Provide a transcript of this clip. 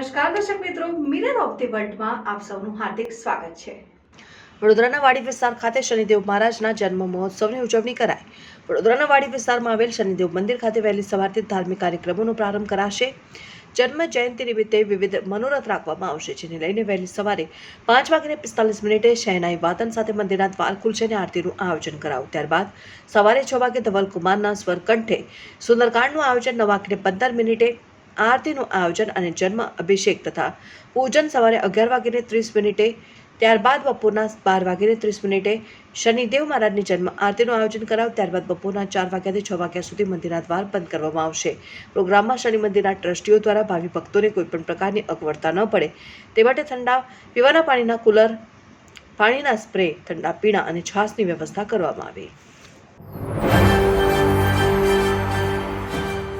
નમસ્કાર દર્શક મિત્રો, મિરર ઓફ ધી વર્લ્ડમાં આપ સૌનું હાર્દિક સ્વાગત છે। વડોદરાના વાડી વિસ્તાર ખાતે શનિદેવ મહારાજના જન્મ મહોત્સવની ઉજવણી કરાઈ। વડોદરાના વાડી વિસ્તારમાં આવેલ શનિદેવ મંદિર ખાતે વહેલી સવારથી ધાર્મિક કાર્યક્રમોનો પ્રારંભ કરાશે। જન્મ જયંતિ નિમિત્તે વિવિધ મનોરથ રાખવામાં આવશે, જેને લઈને વહેલી સવારે 5:45 શહેનાઈ વાદન સાથે મંદિરના દ્વાર ખુલશે અને આરતીનું આયોજન કરાયું। ત્યારબાદ સવારે 6 વાગે ધવલ કુમારના સ્વર કંઠે સુંદરકાંડનું આયોજન, 9:15 આરતીનું આયોજન અને જન્મ અભિષેક તથા પૂજન સવારે 11:30। ત્યારબાદ બપોરના 12:30 શનિદેવ મહારાજની જન્મ આરતીનું આયોજન કરાયું। ત્યારબાદ બપોરના 4 વાગ્યાથી 6 વાગ્યા સુધી મંદિરના દ્વાર બંધ કરવામાં આવશે। પ્રોગ્રામમાં શનિ મંદિરના ટ્રસ્ટીઓ દ્વારા ભાવિ ભક્તોને કોઈપણ પ્રકારની અગવડતા ન પડે તે માટે ઠંડા પીવાના પાણીના કુલર, પાણીના સ્પ્રે, ઠંડા પીણા અને છાશની વ્યવસ્થા કરવામાં આવી।